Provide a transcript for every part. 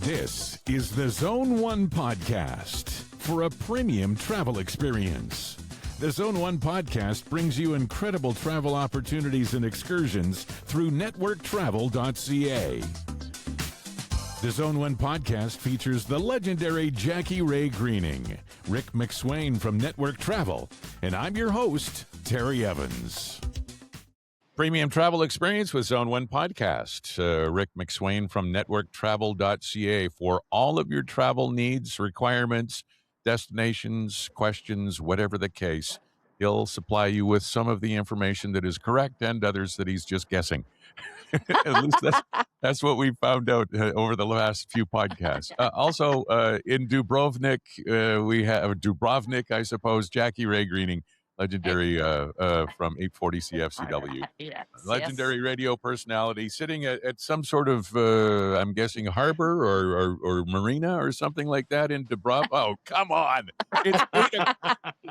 This is the Zone 1 podcast for a premium travel experience. The Zone 1 podcast brings you incredible travel opportunities and excursions through networktravel.ca. The Zone 1 podcast features the legendary Jackie Ray Greening, Rick McSwain from Network Travel, and I'm your host, Terry Evans. Premium travel experience with Zone 1 podcast. Rick McSwain from networktravel.ca for all of your travel needs, requirements, destinations, questions, whatever the case. He'll supply you with some of the information that is correct and others that he's just guessing. At least that's what we found out over the last few podcasts. Also, in Dubrovnik, we have Dubrovnik, I suppose, Jackie Ray Greening, legendary from 840 CFCW. Yes, Legendary radio personality sitting at some sort of, I'm guessing, harbor or marina or something like that in Dubrovnik. Oh, come on.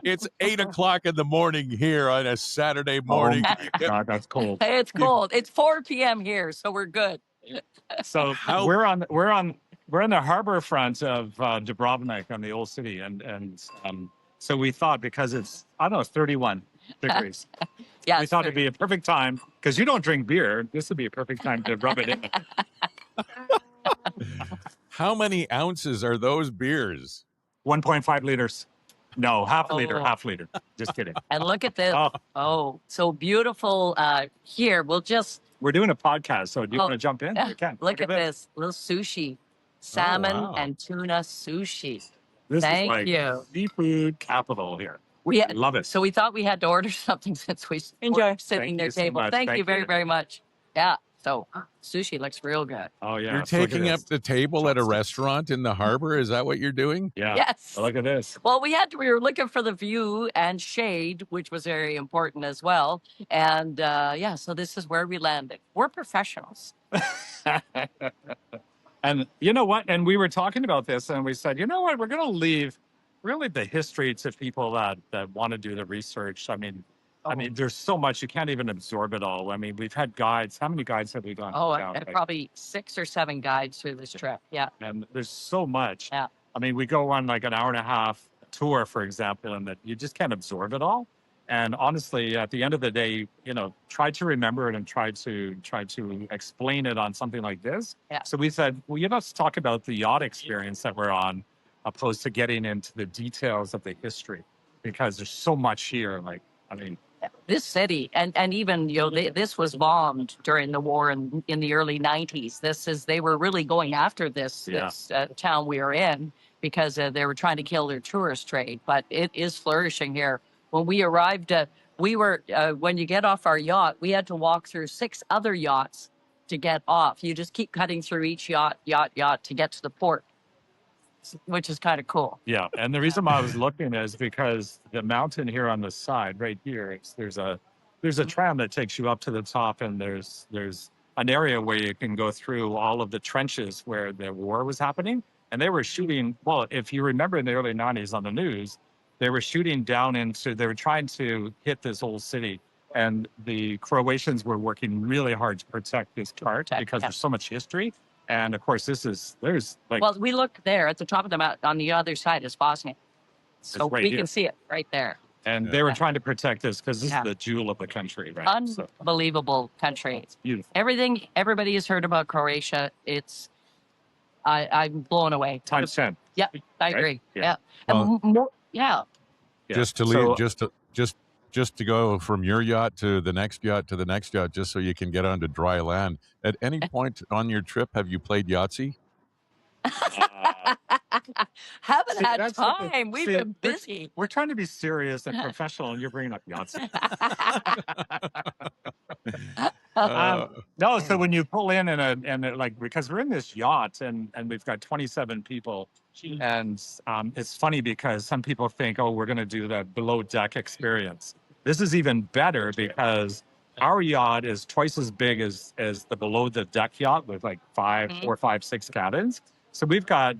It's 8 o'clock in the morning here on a Saturday morning. Oh my God, that's cold. It's cold. It's 4 p.m. here, so we're good. So we're on the harbor front of Dubrovnik on the old city, and so we thought, because it's 31 degrees, Yeah, we thought it'd be a perfect time, because you don't drink beer. This would be a perfect time to rub it in. How many ounces are those beers? 1.5 liters. No, half a liter. Just kidding. And look at this. Oh. Oh, so beautiful. Here, We're doing a podcast, so do you want to jump in? You can. Look at this. Little sushi. Salmon and tuna sushi. This Thank is like you. seafood capital here. We Love it. So we thought we had to order something since we were sitting Thank their you so table. much. Thank you Thank very, you. very much. Yeah. So sushi looks real good. Oh, yeah. You're Let's look at taking up this. the table at a restaurant in the harbor? Is that what you're doing? Yeah. Yes. Look at this. Well, we were looking for the view and shade, which was very important as well. And so this is where we landed. We're professionals. And you know what? And we were talking about this, and we said, you know what? We're going to leave the history to people that want to do the research. I mean, there's so much, you can't even absorb it all. I mean, we've had guides. How many guides have we gone? Probably 6 or 7 guides through this trip. Yeah. And there's so much. Yeah. I mean, we go on like an hour and a half tour, for example, and that you just can't absorb it all. And honestly, at the end of the day, try to remember it and try to explain it on something like this. Yeah. So we said, well, let's talk about the yacht experience that we're on, opposed to getting into the details of the history, because there's so much here. This city, and even this was bombed during the war in the early 90s. They were really going after this town we are in, because they were trying to kill their tourist trade. But it is flourishing here. When we arrived, when you get off our yacht, we had to walk through 6 other yachts to get off. You just keep cutting through each yacht to get to the port, which is kind of cool. Yeah, and the reason why I was looking is because the mountain here on the side, right here, there's a tram that takes you up to the top, and there's an area where you can go through all of the trenches where the war was happening, and they were shooting. Well, if you remember in the early 90s on the news, they were shooting down they were trying to hit this whole city, and the Croatians were working really hard to protect this part because there's so much history. And of course, well, we look there at the top of the mountain. On the other side is Bosnia. So we can see it right there. And they were trying to protect this because this is the jewel of the country, right? Unbelievable country. It's beautiful. Everybody has heard about Croatia. I'm blown away. Times 10. Yeah, I agree. Yeah. Yeah. Just to leave, just to go from your yacht to the next yacht to the next yacht, just so you can get onto dry land. At any point on your trip, have you played Yahtzee? Haven't had time. We've been busy. We're trying to be serious and professional, and you're bringing up Yahtzee. No, so when you pull in because we're in this yacht and we've got 27 people, and it's funny because some people think, oh, we're going to do the below deck experience. This is even better because our yacht is twice as big as the below the deck yacht with like 4, 5, 6 cabins. So we've got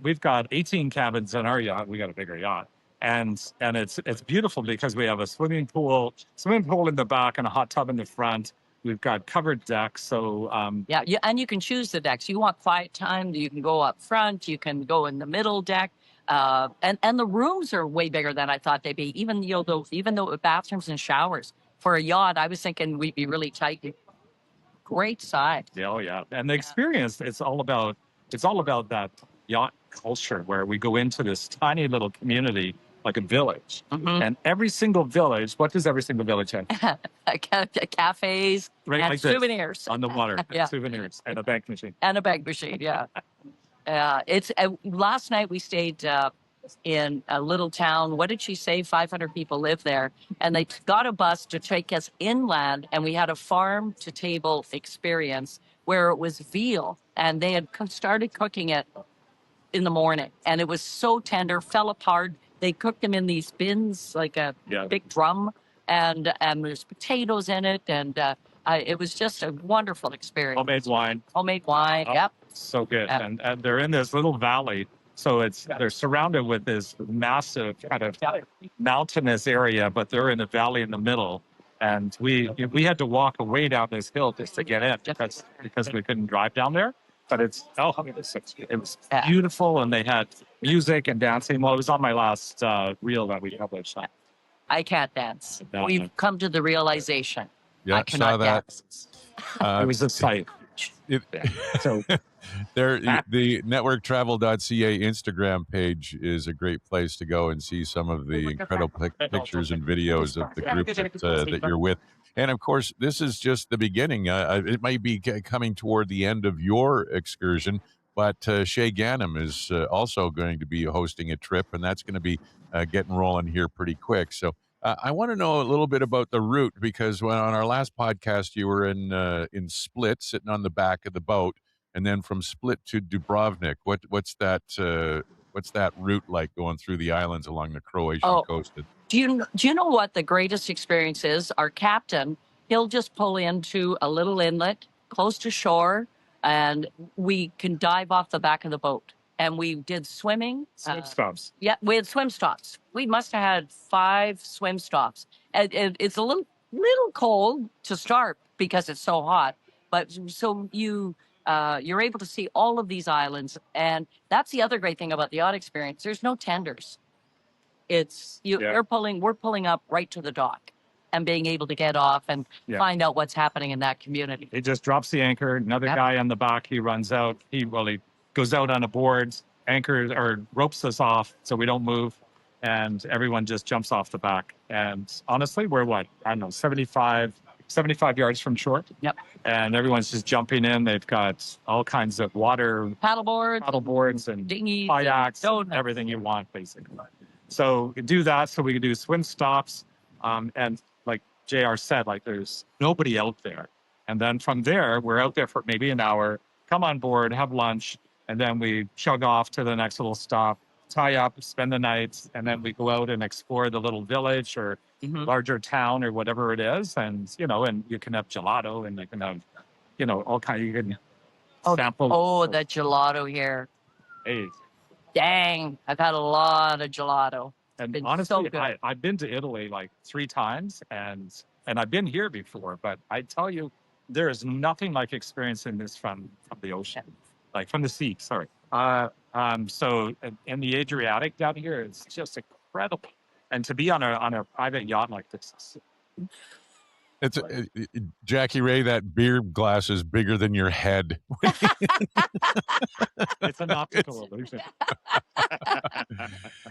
18 cabins in our yacht. We got a bigger yacht. And it's beautiful because we have a swimming pool in the back and a hot tub in the front. we've got covered decks. So Yeah, and you can choose the decks. You want quiet time, you can go up front, you can go in the middle deck. And the rooms are way bigger than I thought they'd be. Even though with bathrooms and showers for a yacht, I was thinking we'd be really tight. Great size. yeah, oh yeah, and the experience it's all about that yacht culture where we go into this tiny little community like a village, and every single village. What does every single village have? Cafes Right, and like this, souvenirs on the water, Yeah. souvenirs, and a bank machine. and a bag machine. Yeah. It's last night we stayed in a little town. What did she say? 500 people live there, and they got a bus to take us inland, and we had a farm to table experience where it was veal, and they had started cooking it in the morning, and it was so tender, fell apart. They cooked them in these bins, like a big drum, and there's potatoes in it, and it was just a wonderful experience. Homemade wine. Homemade wine. Oh, Yep. so good. And they're in this little valley. So they're surrounded with this massive kind of mountainous area, but they're in a valley in the middle. And we had to walk away down this hill just to get in because we couldn't drive down there. But it was beautiful, and they had music and dancing. Well, it was on my last reel that we published. I can't dance. We've come to the realization. Yeah, I cannot saw that. dance. It was a sight. So the networktravel.ca Instagram page is a great place to go and see some of the incredible pictures and videos of the group that you're with. And of course, this is just the beginning. It might be coming toward the end of your excursion, but Shay Ganem is also going to be hosting a trip, and that's going to be getting rolling here pretty quick. So I want to know a little bit about the route, because on our last podcast, you were in Split, sitting on the back of the boat, and then from Split to Dubrovnik. What's that route like, going through the islands along the Croatian coast? Do you know what the greatest experience is? Our captain, he'll just pull into a little inlet close to shore, and we can dive off the back of the boat. And we did swimming. Swim stops. Yeah, we had swim stops. We must have had 5 swim stops. And it's a little cold to start because it's so hot, but so you're able to see all of these islands, and that's the other great thing about the yacht experience. There's no tenders. We're pulling up right to the dock, and being able to get off and find out what's happening in that community. He just drops the anchor. Another guy on the back, he runs out. He goes out on a board, anchors or ropes us off so we don't move, and everyone just jumps off the back. And honestly, we're 75 yards from shore. Yep. And everyone's just jumping in. They've got all kinds of water paddleboards and dinghies, kayaks, everything you want, basically. So we do that. So we can do swim stops. And like JR said, there's nobody out there. And then from there, we're out there for maybe an hour, come on board, have lunch, and then we chug off to the next little stop, tie up, spend the night, and then we go out and explore the little village or larger town or whatever it is. And, and you can have gelato, and you can have, all kinds, you can sample. Oh, that gelato here. Hey. Dang, I've had a lot of gelato. And honestly, I've been to Italy 3 times, and I've been here before, but I tell you, there is nothing like experiencing this from the ocean, from the sea, sorry. So in the Adriatic down here, it's just incredible. And to be on a private yacht like this. It's Jackie Ray, that beer glass is bigger than your head. It's an optical illusion.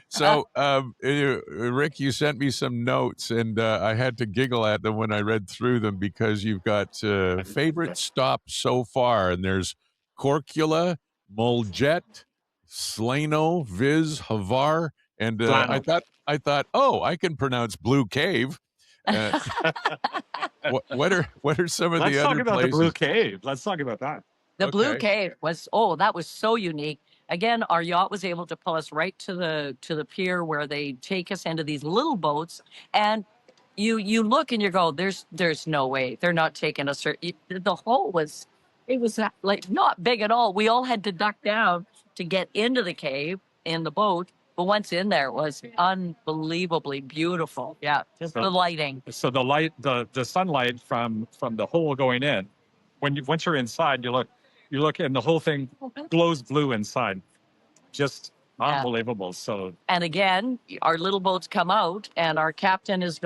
So, Rick, you sent me some notes, and I had to giggle at them when I read through them, because you've got favorite stops so far, and there's Corcula, Moljet, Slano, Viz, Hvar, and I thought, I can pronounce Blue Cave. What are some of the other places? Let's talk about the Blue Cave. Let's talk about that. The Blue Cave that was so unique. Again, our yacht was able to pull us right to the pier where they take us into these little boats, and you look and you go, there's no way they're not taking us. The hole was not big at all. We all had to duck down to get into the cave in the boat, But once in there, it was unbelievably beautiful. Yeah, just the lighting. So the light, the sunlight from the hole going in, once you're inside, you look, and the whole thing glows blue inside. Just unbelievable. So, and again, our little boats come out, and our captain is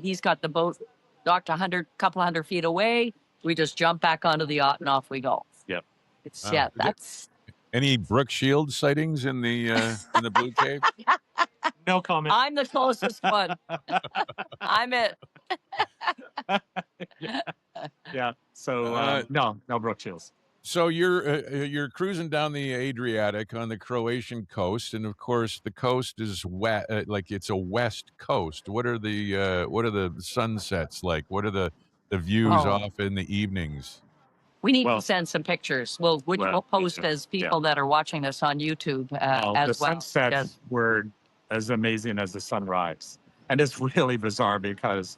he's got the boat docked couple hundred feet away. We just jump back onto the yacht and off we go. Yep. It's that's. Any Brooke Shields sightings in the Blue Cave? No comment. I'm the closest one. I'm it. Yeah. So no Brooke Shields. So you're cruising down the Adriatic on the Croatian coast, and of course the coast is like it's a west coast. What are the sunsets like? What are the views off in the evenings? We need to send some pictures. We'll post as people that are watching this on YouTube as well. The sunsets were as amazing as the sunrise, and it's really bizarre because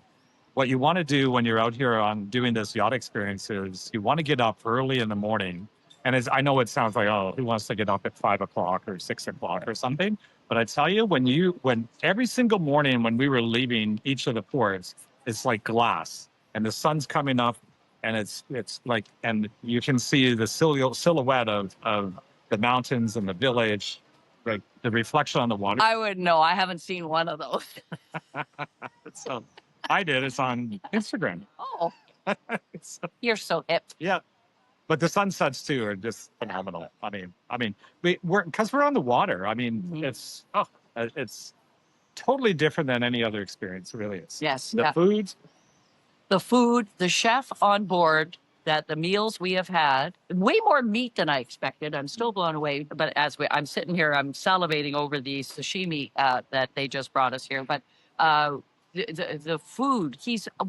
what you want to do when you're out here on doing this yacht experience is you want to get up early in the morning. And I know it sounds like, oh, who wants to get up at 5 o'clock or 6 o'clock or something? But I tell you, when every single morning when we were leaving each of the ports, it's like glass and the sun's coming up, and it's like, and you can see the silhouette of the mountains and the village, like the reflection on the water. I wouldn't know. I haven't seen one of those. So I did. It's on Instagram. Oh, you're so hip. Yeah. But the sunsets too are just phenomenal. I mean, we're on the water. I mean, it's totally different than any other experience. It really is. Yes. The food, the chef on board, that the meals we have had, way more meat than I expected. I'm still blown away. But I'm sitting here, I'm salivating over the sashimi that they just brought us here. But the food,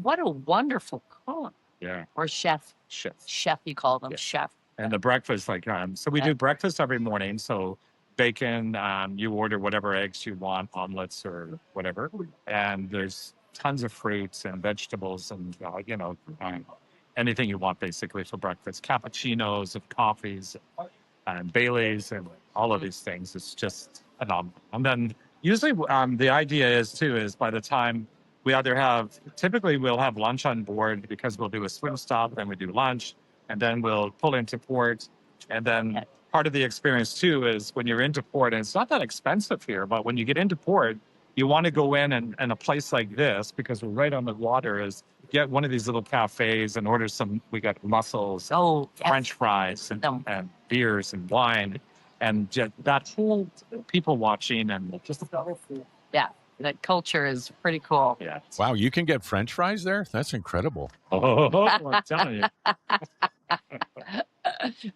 what a wonderful cook. Yeah. Or chef. Chef, you call them, chef. And the breakfast, so we do breakfast every morning. So bacon, you order whatever eggs you want, omelets or whatever. And there's tons of fruits and vegetables and, anything you want basically for breakfast. Cappuccinos and coffees and Baileys and all of these things. It's just phenomenal. And then usually the idea is by the time typically we'll have lunch on board, because we'll do a swim stop, then we do lunch, and then we'll pull into port. And then part of the experience too is when you're into port, and it's not that expensive here, but when you get into port, you want to go in and a place like this, because we're right on the water, is get one of these little cafes and order we got mussels, French fries and beers and wine, and just that whole people watching and just that culture is pretty cool. Yeah. Wow, you can get French fries there? That's incredible. Oh, I'm telling you.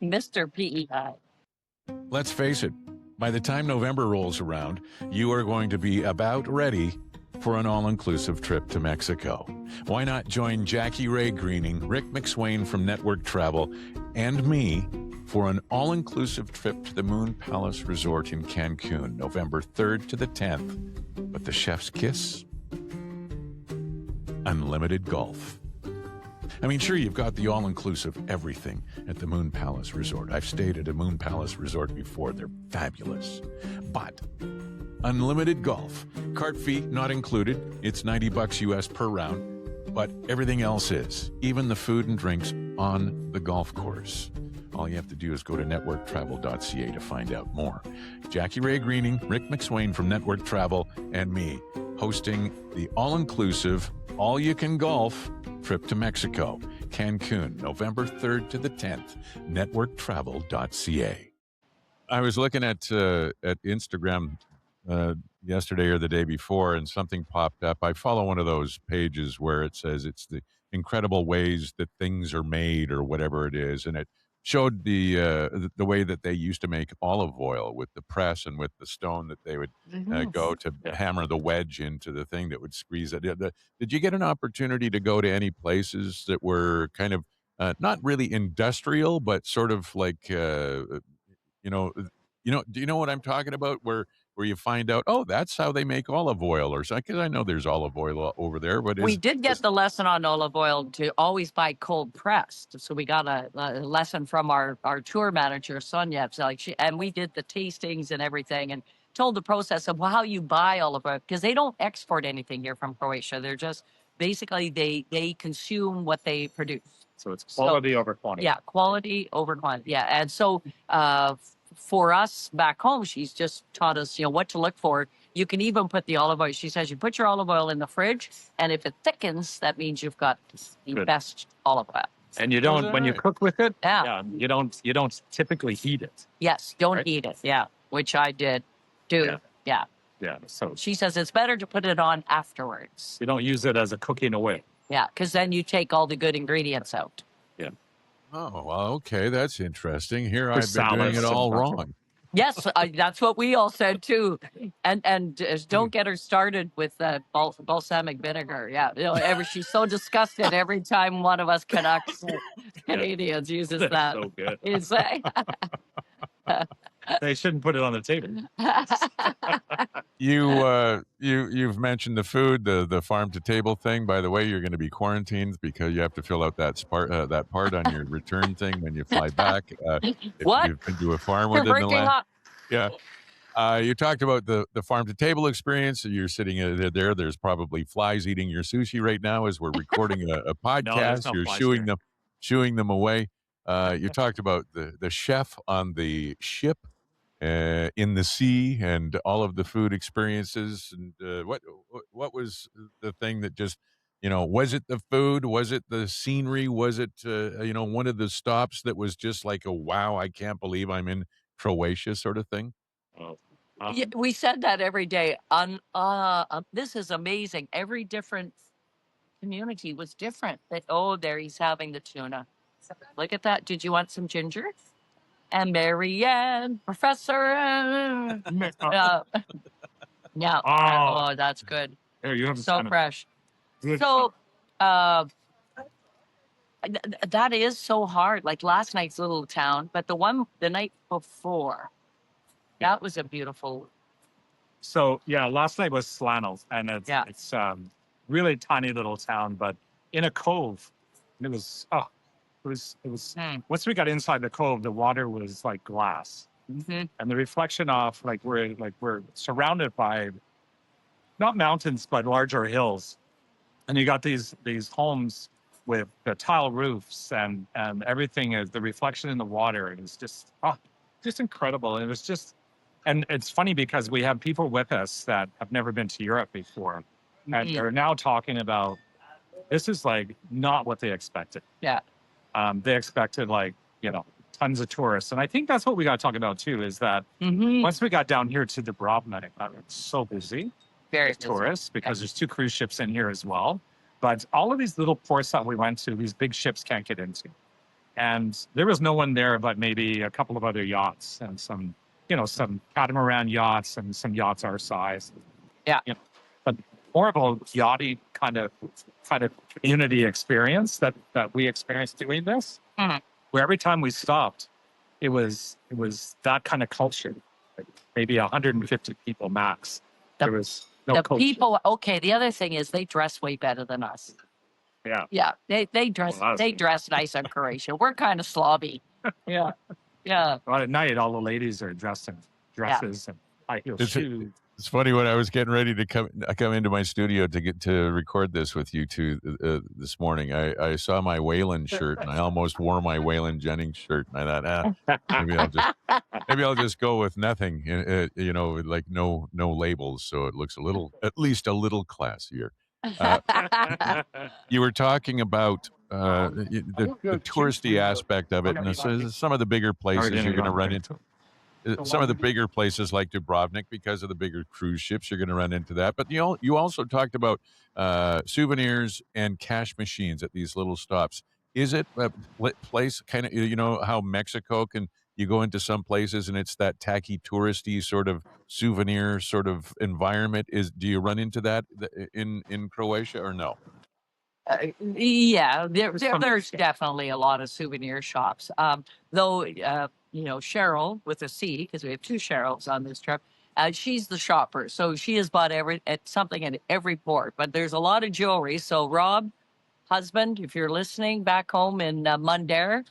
Mr. PEI. Let's face it, by the time November rolls around, you are going to be about ready for an all-inclusive trip to Mexico. Why not join Jackie Ray Greening, Rick McSwain from Network Travel, and me for an all-inclusive trip to the Moon Palace Resort in Cancun, November 3rd to the 10th. But the chef's kiss? Unlimited golf. I mean, sure, you've got the all-inclusive everything at the Moon Palace Resort. I've stayed at a Moon Palace Resort before. They're fabulous. But unlimited golf. Cart fee not included. It's $90 US per round. But everything else is. Even the food and drinks on the golf course. All you have to do is go to networktravel.ca to find out more. Jackie Ray Greening, Rick McSwain from Network Travel, and me hosting the all-inclusive, all-you-can-golf trip to Mexico, Cancun, November 3rd to the 10th, networktravel.ca. I was looking at Instagram yesterday or the day before, and something popped up. I follow one of those pages where it says it's the incredible ways that things are made or whatever it is, and it showed the way that they used to make olive oil with the press and with the stone that they would go to hammer the wedge into the thing that would squeeze it. Did you get an opportunity to go to any places that were kind of not really industrial, but sort of like do you know what I'm talking about? Where you find out, oh, that's how they make olive oil, or something. Because I know there's olive oil over there, but we did get the lesson on olive oil to always buy cold pressed. So we got a lesson from our tour manager, Sonia. And we did the tastings and everything, and told the process of how you buy all of it, because they don't export anything here from Croatia. They're just basically they consume what they produce. So it's quality over quantity. Yeah, quality over quantity. Yeah, and so for us back home, she's just taught us, what to look for. You can even put the olive oil. She says you put your olive oil in the fridge, and if it thickens, that means you've got the best olive oil. And you don't, when you cook with it, you don't typically heat it. Yes, don't heat it. Yeah, which I did do. Yeah. So she says it's better to put it on afterwards. You don't use it as a cooking oil. Yeah, because then you take all the good ingredients out. Yeah. Oh, well, okay, that's interesting. Here I've been doing it all wrong. Yes, that's what we all said too. And don't get her started with balsamic vinegar. Yeah, she's so disgusted every time one of us Canucks Canadians uses that. So good. It's like, they shouldn't put it on the table. You've mentioned the food, the farm to table thing. By the way, you're going to be quarantined because you have to fill out that part on your return thing when you fly back. If you've been to a farm within the last, you talked about the farm to table experience. You're sitting there. There's probably flies eating your sushi right now as we're recording a podcast. No, you're shooing them away. You talked about the chef on the ship. In the sea and all of the food experiences, and what was the thing that just, was it the food? Was it the scenery? Was it one of the stops that was just like a wow, I can't believe I'm in Croatia sort of thing? Yeah, we said that every day. This is amazing. Every different community was different. There he's having the tuna. Look at that. Did you want some ginger? And Marianne, Professor. That's good. Here, you have so fresh. So that is so hard. Like last night's little town, but the night before, that was a beautiful. So last night was Slano, and it's really tiny little town, but in a cove. And it was once we got inside the cove, the water was like glass, and the reflection off we're surrounded by not mountains but larger hills, and you got these homes with the tile roofs and everything is the reflection in the water, and it's just incredible. And it was just, and it's funny because we have people with us that have never been to Europe before, and they're now talking about this is like not what they expected. Yeah. They expected tons of tourists. And I think that's what we got to talk about too, is that once we got down here to Dubrovnik, it's so busy with tourists because there's 2 cruise ships in here as well. But all of these little ports that we went to, these big ships can't get into. And there was no one there but maybe a couple of other yachts and some catamaran yachts and some yachts our size. Yeah. But more of a yachty kind of community experience that we experienced doing this, where every time we stopped, it was that kind of culture, like maybe 150 people max. There was no culture. People. Okay, the other thing is they dress way better than us. Yeah. They dress nice in Croatia. We're kind of slobby. Yeah. Well, at night, all the ladies are dressed in dresses and high heel shoes. It's funny, when I was getting ready to come into my studio to record this with you two this morning, I saw my Whalen shirt and I almost wore my Whalen Jennings shirt, and I thought, maybe I'll just go with nothing, like no labels, so it looks at least a little classier. You were talking about the touristy aspect of it, and some of the bigger places you're going to run into. Some of the bigger places like Dubrovnik, because of the bigger cruise ships, you're going to run into that. But you also talked about souvenirs and cash machines at these little stops. Is it a place kind of, how Mexico you go into some places and it's that tacky touristy sort of souvenir sort of environment? Do you run into that in Croatia or no? There's definitely a lot of souvenir shops. Though, Cheryl with a C, because we have 2 Cheryls on this trip, she's the shopper. So she has bought something at every port. But there's a lot of jewelry. So Rob, husband, if you're listening back home in Mundare,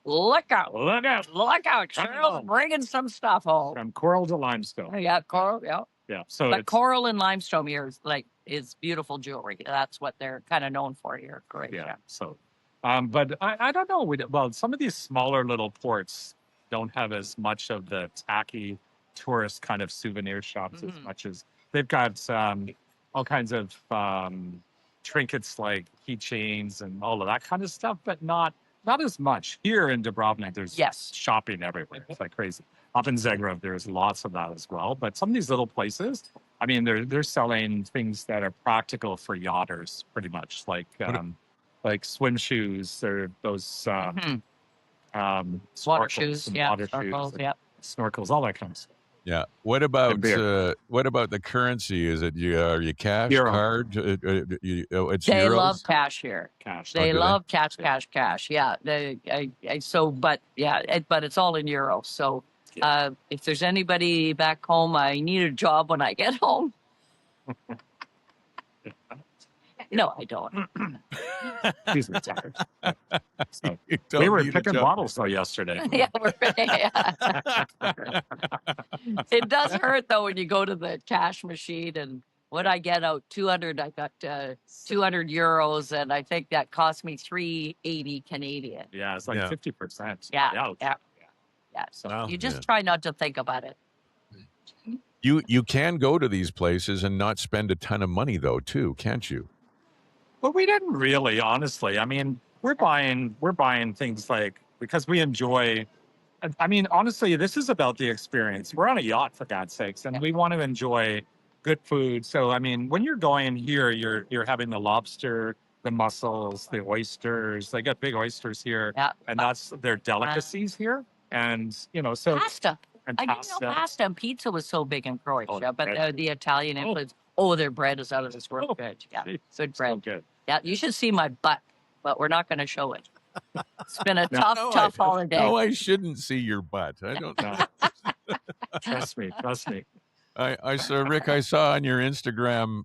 Look out. Look out. Look out. Cheryl's bringing some stuff home. From coral to limestone. Yeah, coral, yeah. Yeah. So But it's coral and limestone here is beautiful jewelry. That's what they're kind of known for here. Great. yeah. So, but I don't know. Well, some of these smaller little ports don't have as much of the tacky tourist kind of souvenir shops as much as they've got all kinds of trinkets like keychains and all of that kind of stuff, but not as much here in Dubrovnik. There's shopping everywhere. It's like crazy. Up in Zagreb, there's lots of that as well. But some of these little places, I mean, they're selling things that are practical for yachters, pretty much, like swim shoes or those water shoes, water snorkels, shoes, snorkels, all that kind of stuff. Yeah. What about the currency? Is it you cash, Euro. card? It's They euros? love cash here. Cash. They do love cash. Yeah. But it's all in euro. So if there's anybody back home, I need a job when I get home. No, I don't. He's retired. So, You don't we were need a picking job. bottles though yesterday. Yeah, it does hurt though when you go to the cash machine and what I get out 200. I got 200 euros, and I think that cost me 380 Canadian. Yeah, it's like 50%. Yeah. So Wow. you just try not to think about it. You can go to these places and not spend a ton of money though, too, can't you? Well, we didn't really, honestly. I mean, we're buying things like because we enjoy. I mean, honestly, this is about the experience. We're on a yacht, for God's sakes, and we want to enjoy good food. So, I mean, when you're going here, you're having the lobster, the mussels, the oysters. They got big oysters here, and that's their delicacies here. And so pasta. And I didn't know pasta and pizza was so big in Croatia, but the Italian influence. Oh, their bread is out of this world good. Yeah, good bread. So good. Yeah, you should see my butt, but we're not going to show it. It's been a tough holiday. No, I shouldn't see your butt. I don't know. Trust me. I saw, Rick, I saw on your Instagram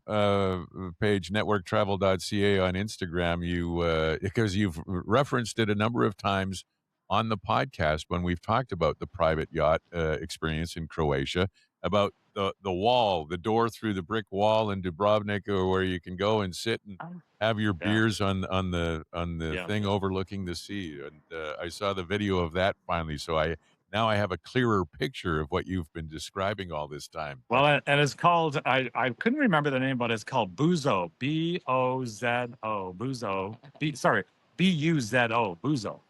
page, networktravel.ca on Instagram, you because you've referenced it a number of times on the podcast when we've talked about the private yacht experience in Croatia, about the wall, the door through the brick wall in Dubrovnik, or where you can go and sit and have your beers on the thing overlooking the sea. And I saw the video of that finally, so now I have a clearer picture of what you've been describing all this time. Well, and it's called, I couldn't remember the name, but it's called Buzo, B-O-Z-O, Buzo, B-U-Z-O, Buzo.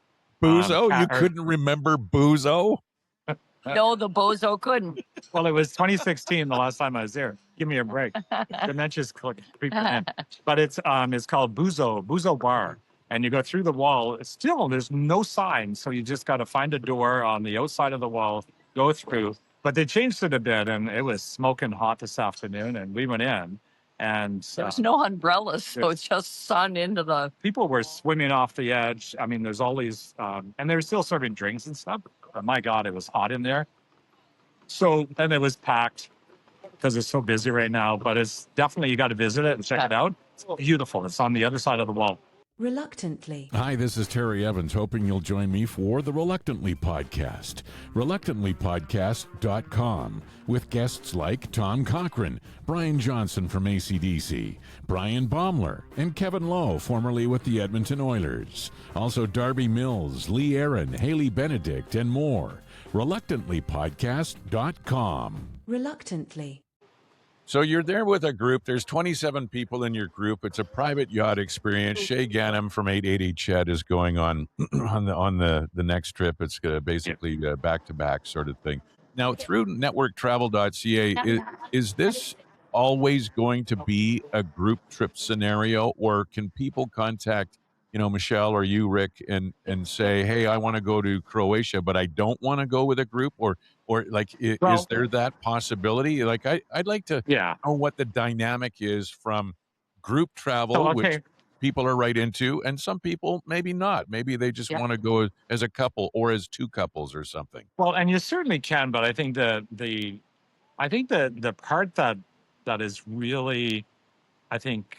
Buzo? You couldn't remember Buzo? No, the bozo couldn't. Well, it was 2016 the last time I was there. Give me a break. Dementia's creeping in. But it's called Buzo Bar. And you go through the wall. There's no sign. So you just got to find a door on the outside of the wall, go through. But they changed it a bit, and it was smoking hot this afternoon. And we went in. And there's no umbrellas, so it's just sun into the. People were swimming off the edge. I mean, there's all these, and they were still serving drinks and stuff. But my God, it was hot in there. So then it was packed because it's so busy right now. But it's definitely, you got to visit it and check it out. It's beautiful. It's on the other side of the wall. Reluctantly. Hi, this is Terry Evans, hoping you'll join me for the Reluctantly Podcast. ReluctantlyPodcast.com, with guests like Tom Cochran, Brian Johnson from AC/DC, Brian Baumler, and Kevin Lowe, formerly with the Edmonton Oilers. Also Darby Mills, Lee Aaron, Haley Benedict, and more. ReluctantlyPodcast.com. Reluctantly. So you're there with a group. There's 27 people in your group. It's a private yacht experience. Shay Ganem from 880 Ched is going on the next trip. It's basically back-to-back sort of thing. Now, through networktravel.ca, is this always going to be a group trip scenario, or can people contact Michelle or you, Rick, and say, hey, I want to go to Croatia, but I don't want to go with a group, or is there that possibility? Like, I'd like to know what the dynamic is from group travel, which people are right into, and some people maybe not. Maybe they just want to go as a couple or as two couples or something. Well, and you certainly can, but I think the part that is really, I think,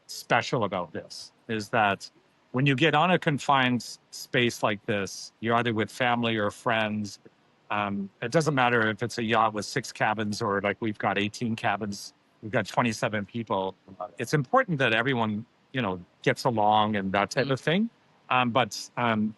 special about this is that when you get on a confined space like this, you're either with family or friends. It doesn't matter if it's a yacht with 6 cabins or like we've got 18 cabins, we've got 27 people. It's important that everyone, gets along and that type of thing. But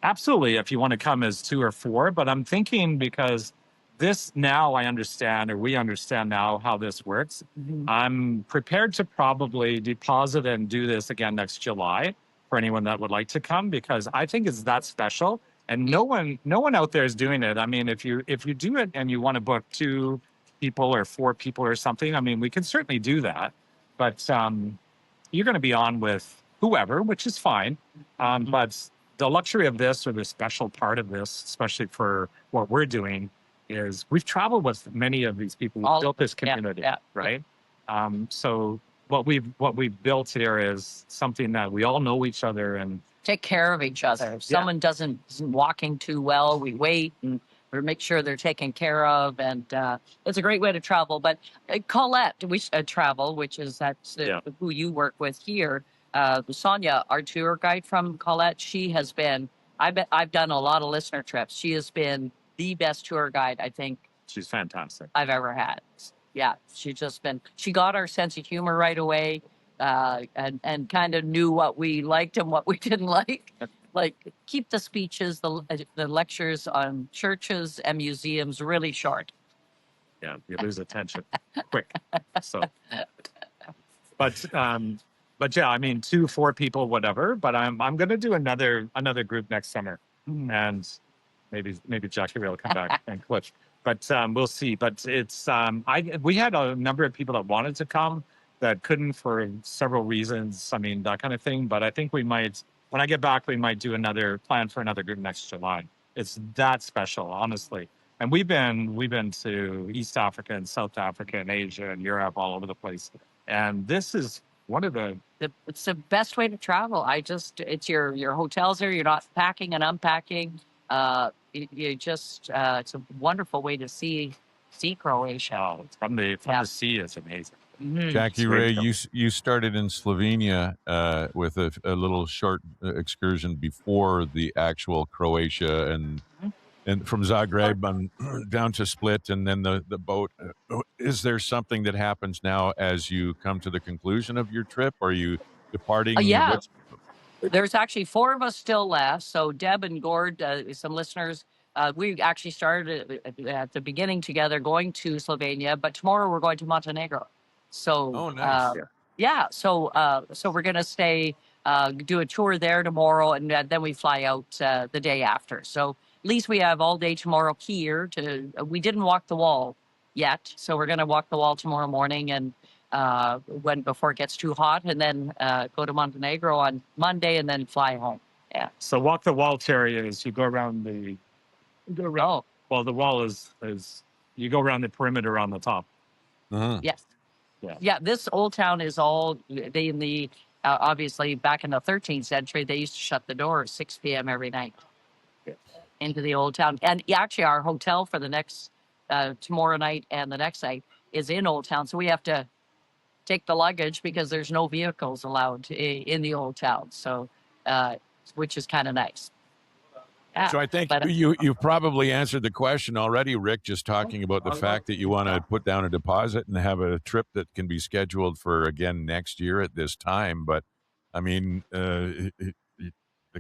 absolutely, if you want to come as 2 or 4, but I'm thinking because this now I understand, or we understand now how this works. I'm prepared to probably deposit and do this again next July for anyone that would like to come, because I think it's that special. And no one out there is doing it. I mean, if you do it and you want to book 2 people or 4 people or something, I mean, we can certainly do that. But you're going to be on with whoever, which is fine. But the luxury of this, or the special part of this, especially for what we're doing, is we've traveled with many of these people who built this community, right? So what we've built here is something that we all know each other and take care of each other. If someone isn't walking too well, we wait and we make sure they're taken care of, and it's a great way to travel. But Colette, we travel, which is who you work with here. Sonia, our tour guide from Colette, she has been. I've done a lot of listener trips. She has been the best tour guide I think she's fantastic I've ever had. Yeah, she got our sense of humor right away, and kind of knew what we liked and what we didn't like. Like, keep the speeches, the lectures on churches and museums really short. Yeah, you lose attention quick. So, but yeah, I mean, 2, 4 people, whatever. But I'm going to do another group next summer, and maybe Jackie will come back and Cliff. But we'll see. But it's we had a number of people that wanted to come that couldn't for several reasons. I mean, that kind of thing. But I think we might, when I get back, we might do plan for another group next July. It's that special, honestly. And we've been to East Africa and South Africa and Asia and Europe, all over the place. And this is one of it's the best way to travel. It's your hotels there. You're not packing and unpacking. It's a wonderful way to see Croatia. Oh, from the sea is amazing. Jackie Ray, you started in Slovenia with a little short excursion before the actual Croatia, and from Zagreb down to Split, and then the boat. Is there something that happens now as you come to the conclusion of your trip? Are you departing? Yeah. There's actually 4 of us still left. So Deb and Gord, some listeners, we actually started at the beginning together going to Slovenia, but tomorrow we're going to Montenegro. So, nice. So we're going to stay, do a tour there tomorrow, and then we fly out the day after. So at least we have all day tomorrow here we didn't walk the wall yet. So we're going to walk the wall tomorrow morning, and before it gets too hot, and then go to Montenegro on Monday, and then fly home. Yeah. So walk the wall, Terry, is you go around well, the wall is you go around the perimeter on the top. Yes. Yeah. This old town is all obviously back in the 13th century, they used to shut the door at 6 p.m. every night into the old town. And actually our hotel for the next tomorrow night and the next night is in Old Town. So we have to take the luggage because there's no vehicles allowed in the old town. So, which is kind of nice. Yeah, so I think you've probably answered the question already, Rick, just talking about the fact that you want to put down a deposit and have a trip that can be scheduled for, again, next year at this time. But, I mean, the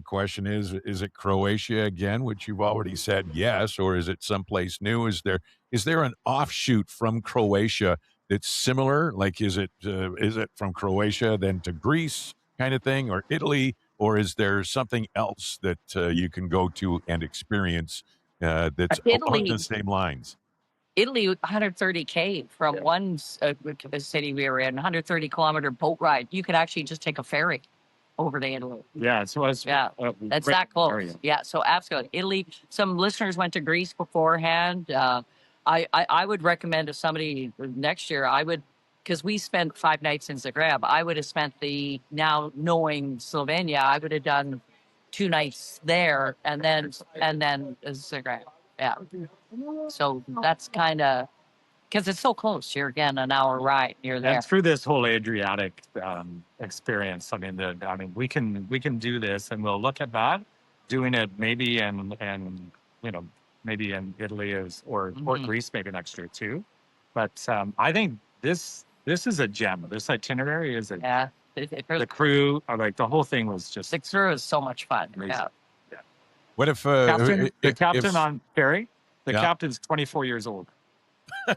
question is it Croatia again, which you've already said yes, or is it someplace new? Is there an offshoot from Croatia that's similar? Like, is it from Croatia then to Greece kind of thing, or Italy? Or is there something else that you can go to and experience that's along the same lines? Italy, 130K from one city we were in, 130-kilometer boat ride. You could actually just take a ferry over to Italy. Yeah, so that's that close. Area. Yeah, so absolutely. Italy, some listeners went to Greece beforehand. I would recommend, if somebody next year, because we spent 5 nights in Zagreb, I would have spent now knowing Slovenia, I would have done 2 nights there and then Zagreb. Yeah. So that's kind of because it's so close. You're again an hour ride. You're there. And through this whole Adriatic experience, I mean, we can do this, and we'll look at that, doing it maybe in you know maybe in Italy or Greece maybe next year too. But I think this is a gem. This itinerary is a Yeah. the crew, like the whole thing was just The crew is so much fun. amazing. Yeah. What if the if captain on Perry? The Yeah. captain's 24 years old. is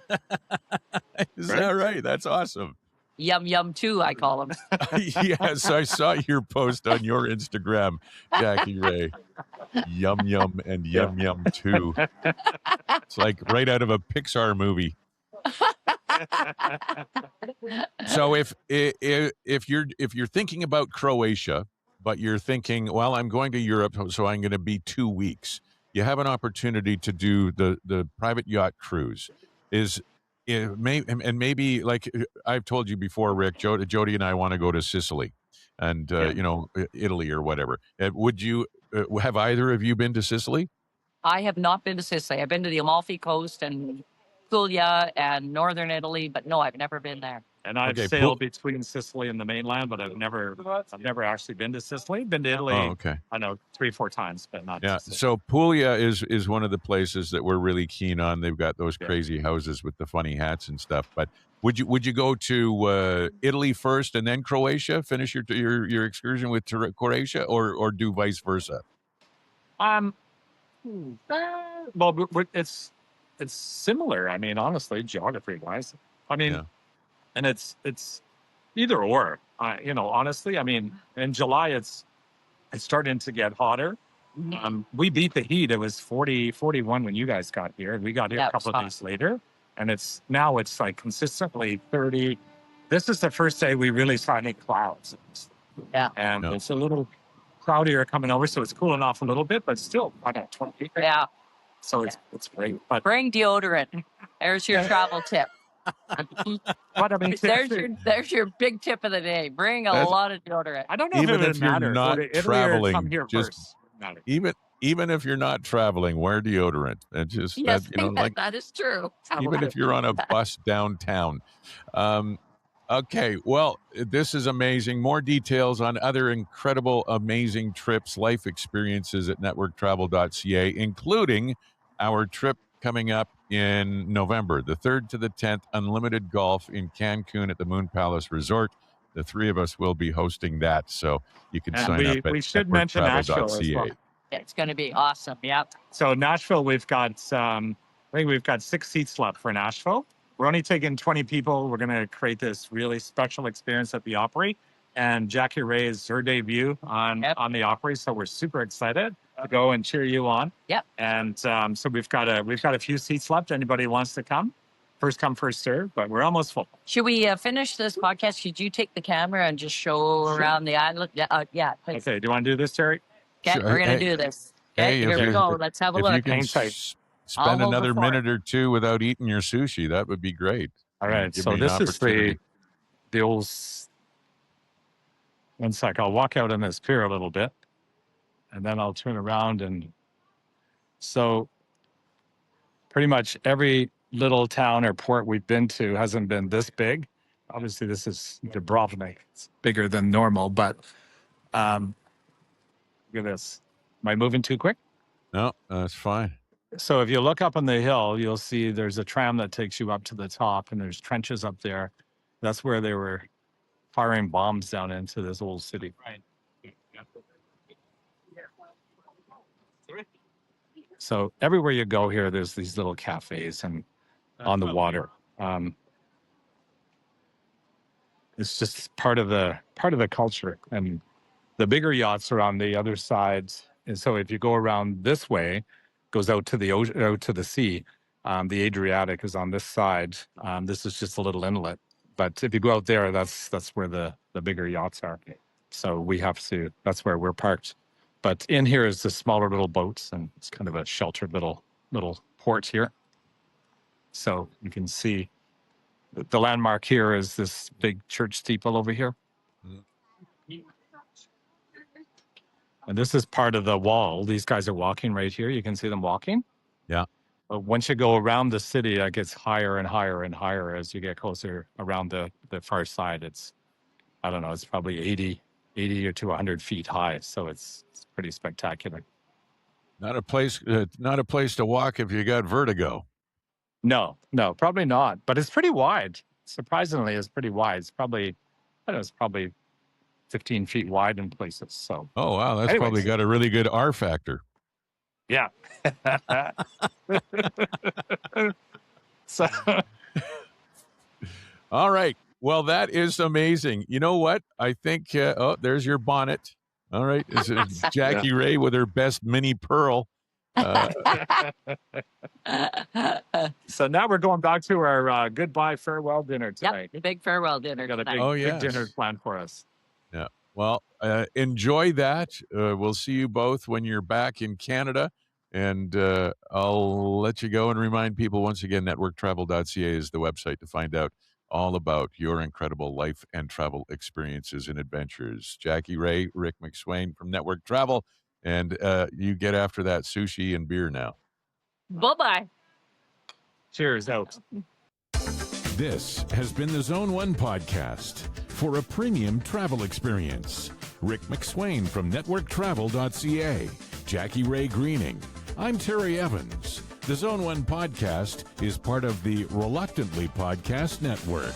Right? that right? That's awesome. Yum yum too, I call them. Yes, I saw your post on your Instagram, Jackie Ray. Yum yum and yum yum too. It's like right out of a Pixar movie. So if you're thinking about Croatia, but you're thinking, well, I'm going to Europe, so I'm going to be 2 weeks. You have an opportunity to do the private yacht cruise. Maybe like I've told you before, Rick, Jody and I want to go to Sicily, and Italy or whatever. Would you have either of you been to Sicily? I have not been to Sicily. I've been to the Amalfi Coast and Puglia and northern Italy, but no, I've never been there. And I've Okay, sailed between Sicily and the mainland, but I've never actually been to Sicily. Been to Italy, Oh, okay. I know 3-4 times, but not. Yeah. Sicily. So Puglia is one of the places that we're really keen on. They've got those Yeah. crazy houses with the funny hats and stuff. But would you go to Italy first and then Croatia? Finish your excursion with Croatia, or do vice versa? Well, it's similar. I mean, honestly, geography wise. I mean, Yeah. and it's either or. Honestly, I mean, in July it's starting to get hotter. We beat the heat. It was 40, 41 when you guys got here. We got here a couple of days later, and it's like consistently 30. This is the first day we really saw any clouds. Yeah. And Yeah. it's a little cloudier coming over, so it's cooling off a little bit, but still, I got 20. Yeah. So it's great. But Bring deodorant. There's your travel tip. but I mean, There's your big tip of the day. Bring a That's- lot of deodorant. I don't know Even if it if would you're matter. not Go to Italy or traveling, come here just- first. Matter. Even if you're not traveling, wear deodorant. And just Yes, like that is true. even if you're on a bus downtown. Okay, well, this is amazing. More details on other incredible, amazing trips, life experiences at networktravel.ca, including our trip coming up in November, the 3rd to the 10th, unlimited golf in Cancun at the Moon Palace Resort. The three of us will be hosting that, so you can And sign up at we should mention Nashville as networktravel.ca. well. It's going to be awesome. Yep. So Nashville, we've got I think we've got 6 seats left for Nashville. We're only taking 20 people. We're going to create this really special experience at the Opry. And Jackie Ray is her debut on the Opry, so we're super excited to go and cheer you on. Yep. And so we've got a few seats left. Anybody wants to come? First come, first serve. But we're almost full. Should we finish this podcast? Should you take the camera and just show around the island? Yeah. Please. Okay. Do you want to do this, Terry? Okay, we're going to do this. Okay, here we go. Let's have a If look. you can Hang tight. spend I'll hold another the fort. minute or two without eating your sushi, that would be great. All right. Give So me an this is opportunity. the old. One sec. I'll walk out on this pier a little bit, and then I'll turn around. And so pretty much every little town or port we've been to hasn't been this big. Obviously, this is Dubrovnik. It's bigger than normal, but look at this. Am I moving too quick? No, that's fine. So if you look up on the hill, you'll see there's a tram that takes you up to the top, and there's trenches up there. That's where they were firing bombs down into this old city. Right. So everywhere you go here, there's these little cafes and on the water. It's just part of the culture. And the bigger yachts are on the other sides. And so if you go around this way, goes out to the ocean, out to the sea. The Adriatic is on this side. This is just a little inlet. But if you go out there, that's where the bigger yachts are. So that's where we're parked. But in here is the smaller little boats, and it's kind of a sheltered little port here. So you can see the landmark here is this big church steeple over here. And this is part of the wall. These guys are walking right here. You can see them walking. Yeah. But once you go around the city, it gets higher and higher and higher as you get closer around the far side. It's, I don't know, it's probably 80 or to 100 feet high. So it's pretty spectacular. Not a place to walk if you got vertigo. No, probably not. But it's pretty wide. Surprisingly, it's pretty wide. It's probably, I don't know, it's probably 15 feet wide in places. So, oh, wow. That's probably got a really good R factor. Yeah. So, all right. Well, that is amazing. You know what? I think, there's your bonnet. All right. This is Jackie Ray with her best mini pearl. So now we're going back to our goodbye farewell dinner tonight. Yep, the big farewell dinner Got a tonight. big dinner planned for us. Yeah. Well, enjoy that. We'll see you both when you're back in Canada. And I'll let you go and remind people once again, networktravel.ca is the website to find out all about your incredible life and travel experiences and adventures. Jackie Ray, Rick McSwain from Network Travel. And you get after that sushi and beer now. Bye-bye. Cheers out. This has been the Zone 1 podcast. For a premium travel experience, Rick McSwain from networktravel.ca, Jackie Ray Greening. I'm Terry Evans. The Zone 1 podcast is part of the Reluctantly Podcast Network.